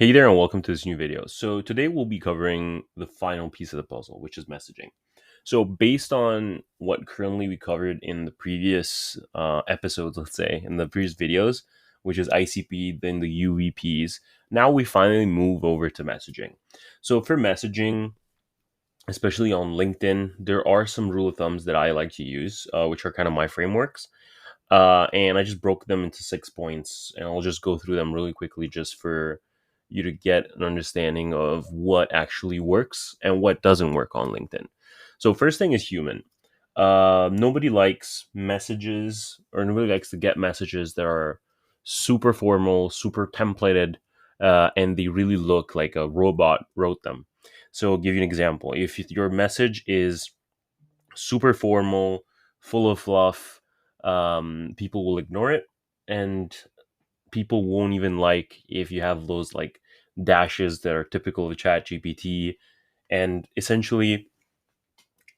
Hey there, and welcome to this new video. So today we'll be covering the final piece of the puzzle, which is messaging. So based on what currently we covered in the previous episodes, let's say, in the previous videos, which is ICP, then the UVPs, now we finally move over to messaging. So for messaging, especially on LinkedIn, there are some rule of thumbs that I like to use, which are kind of my frameworks. And I just broke them into 6 points, and I'll just go through them really quickly just for you to get an understanding of what actually works and what doesn't work on LinkedIn. So, first thing is human. Nobody likes messages, or nobody likes to get messages that are super formal, super templated, and they really look like a robot wrote them. So, I'll give you an example. If your message is super formal, full of fluff, people will ignore it, and people won't even like if you have those like dashes that are typical of Chat GPT, and essentially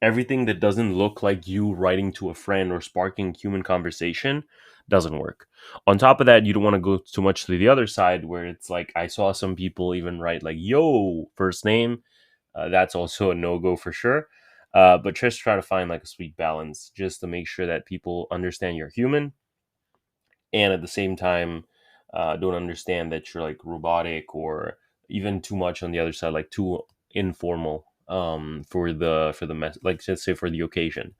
everything that doesn't look like you writing to a friend or sparking human conversation doesn't work. On top of that, you don't want to go too much to the other side where it's like I saw some people even write like "yo" first name. That's also a no-go for sure. But just try to find like a sweet balance just to make sure that people understand you're human, and at the same time don't understand that you're like robotic or even too much on the other side, like too informal for the mess, like let's say for the occasion.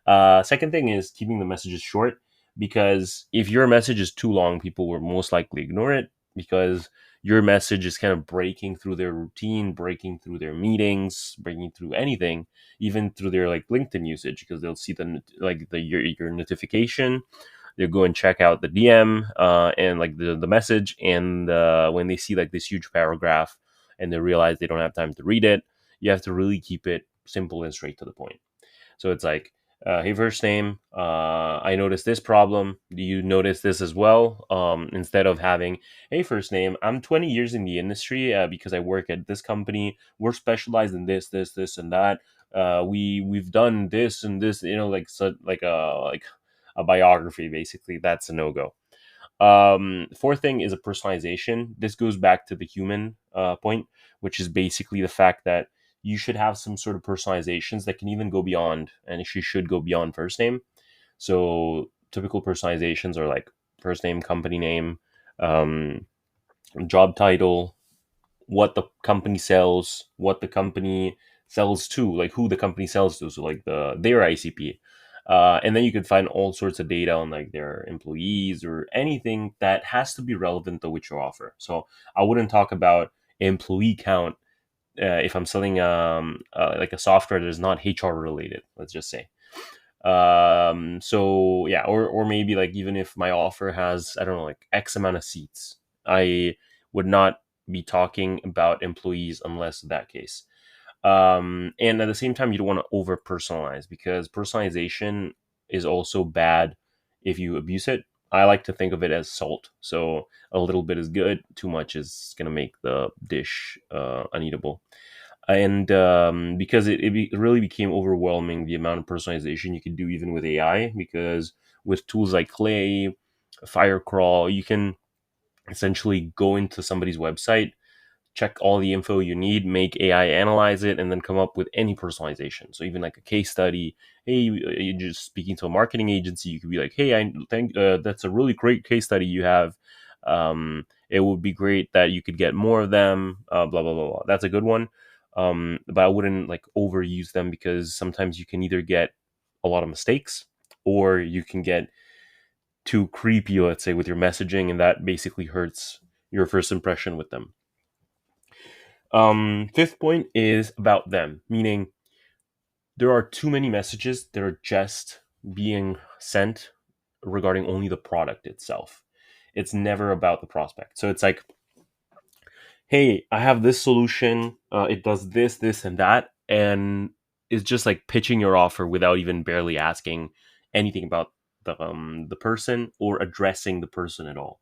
Second thing is keeping the messages short, because if your message is too long, people will most likely ignore it because your message is kind of breaking through their routine, breaking through their meetings, breaking through anything, even through their like LinkedIn usage, because they'll see your notification. They'll go and check out the DM and like the message, and when they see like this huge paragraph and they realize they don't have time to read it, you have to really keep it simple and straight to the point. So it's like, hey, first name, I noticed this problem. Do you notice this as well? Instead of having, hey, first name, I'm 20 years in the industry because I work at this company. We're specialized in this, and that. We've done this and this, like so, like a biography. Basically, that's a no go. Fourth thing is a personalization. This goes back to the human point, which is basically the fact that you should have some sort of personalizations that can even go beyond, and she should go beyond first name. So typical personalizations are like first name, company name, um, job title, what the company sells, what the company sells to, like who the company sells to, so like their ICP. And then you could find all sorts of data on like their employees or anything that has to be relevant to which you offer. So I wouldn't talk about employee count if I'm selling like a software that is not HR related, let's just say. So yeah, or maybe like even if my offer has, I don't know, like X amount of seats, I would not be talking about employees unless that case. And at the same time, you don't want to over personalize, because personalization is also bad if you abuse it. I like to think of it as salt. So a little bit is good, too much is going to make the dish uneatable. And because it really became overwhelming, the amount of personalization you can do even with AI, because with tools like Clay, Firecrawl, you can essentially go into somebody's website, check all the info you need, make AI analyze it, and then come up with any personalization. So even like a case study, hey, you're just speaking to a marketing agency, you could be like, hey, I think that's a really great case study you have. It would be great that you could get more of them. Blah blah blah blah. That's a good one. But I wouldn't like overuse them, because sometimes you can either get a lot of mistakes, or you can get too creepy, let's say, with your messaging, and that basically hurts your first impression with them. Fifth point is about them, meaning there are too many messages that are just being sent regarding only the product itself. It's never about the prospect. So it's like, hey, I have this solution. It does this, and that. And it's just like pitching your offer without even barely asking anything about the person or addressing the person at all.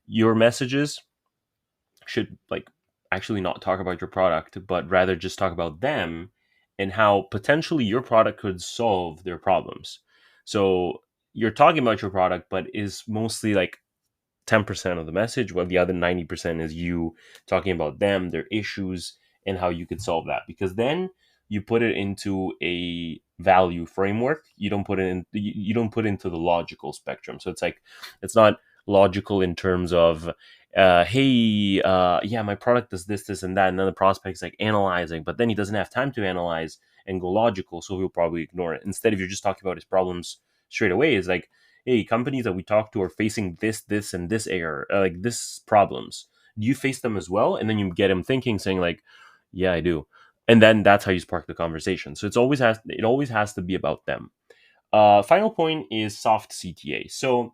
Your messages should like actually not talk about your product, but rather just talk about them and how potentially your product could solve their problems. So you're talking about your product, but is mostly like 10% of the message, while the other 90% is you talking about them, their issues, and how you could solve that. Because then you put it into a value framework. You don't put it in. You don't put it into the logical spectrum. So it's like it's not logical in terms of, hey, yeah, my product does this, this, and that, and then the prospect's like analyzing, but then he doesn't have time to analyze and go logical, so he'll probably ignore it. Instead, if you're just talking about his problems straight away, is like, hey, companies that we talk to are facing this, this, and this error, like this problems. Do you face them as well? And then you get him thinking, saying like, yeah, I do. And then that's how you spark the conversation. So it always has to be about them. Final point is soft CTA. So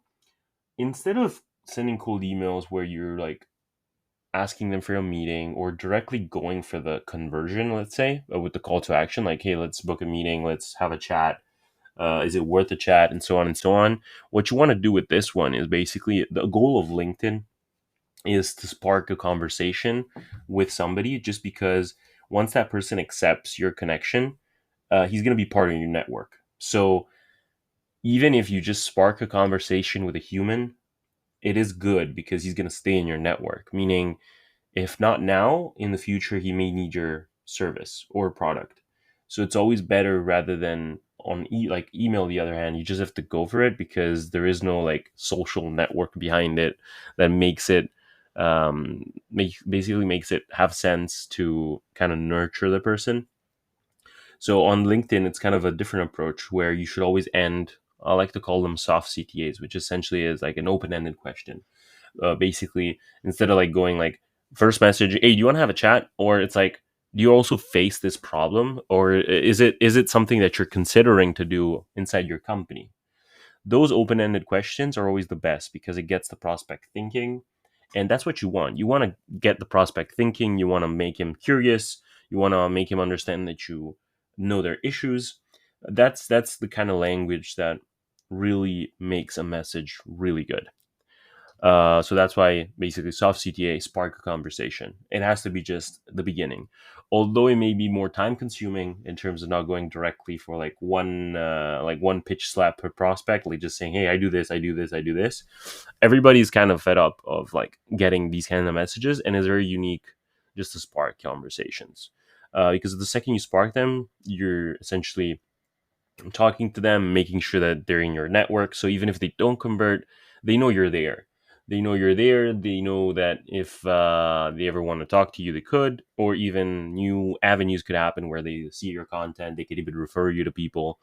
instead of sending cold emails where you're like asking them for a meeting or directly going for the conversion, let's say, with the call to action, like, hey, let's book a meeting, let's have a chat. Is it worth a chat, and so on and so on. What you want to do with this one is basically the goal of LinkedIn is to spark a conversation with somebody, just because once that person accepts your connection, he's going to be part of your network. So even if you just spark a conversation with a human, it is good because he's going to stay in your network. Meaning, if not now, in the future, he may need your service or product. So it's always better rather than on like email. The other hand, you just have to go for it because there is no like social network behind it that makes it basically makes it have sense to kind of nurture the person. So on LinkedIn, it's kind of a different approach where you should always end. I like to call them soft CTAs, which essentially is like an open-ended question. Basically, instead of like going like first message, hey, do you want to have a chat? Or it's like, do you also face this problem? Or is it something that you're considering to do inside your company? Those open-ended questions are always the best because it gets the prospect thinking, and that's what you want. You want to get the prospect thinking. You want to make him curious. You want to make him understand that you know their issues. That's the kind of language that really makes a message really good. So that's why basically soft CTA spark a conversation. It has to be just the beginning, although it may be more time consuming in terms of not going directly for like one pitch slap per prospect, like just saying, hey, I do this, I do this, I do this. Everybody's kind of fed up of like getting these kind of messages, and it's very unique just to spark conversations. Because the second you spark them, you're essentially talking to them, making sure that they're in your network. So even if they don't convert, they know you're there. They know you're there. They know that if they ever want to talk to you, they could, or even new avenues could happen where they see your content. They could even refer you to people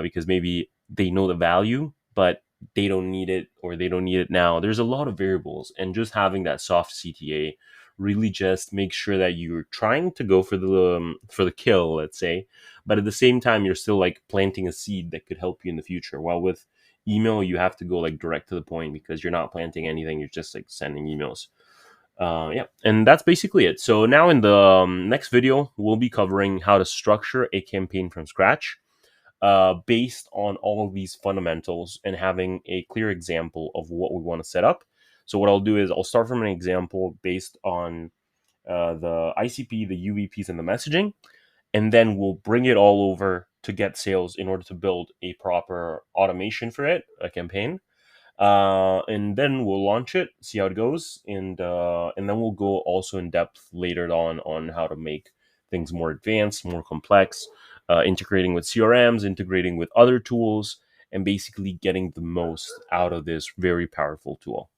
because maybe they know the value, but they don't need it or they don't need it now. There's a lot of variables, and just having that soft CTA really just makes sure that you're trying to go for the kill, let's say, but at the same time you're still like planting a seed that could help you in the future. While with email, you have to go like direct to the point because you're not planting anything, you're just like sending emails. Yeah, and that's basically it. So now in the next video, we'll be covering how to structure a campaign from scratch, based on all of these fundamentals and having a clear example of what we want to set up. So what I'll do is I'll start from an example based on the ICP, the UVPs, and the messaging, and then we'll bring it all over to GetSales in order to build a proper automation for it, a campaign. And then we'll launch it, see how it goes, and then we'll go also in depth later on how to make things more advanced, more complex, integrating with CRMs, integrating with other tools, and basically getting the most out of this very powerful tool.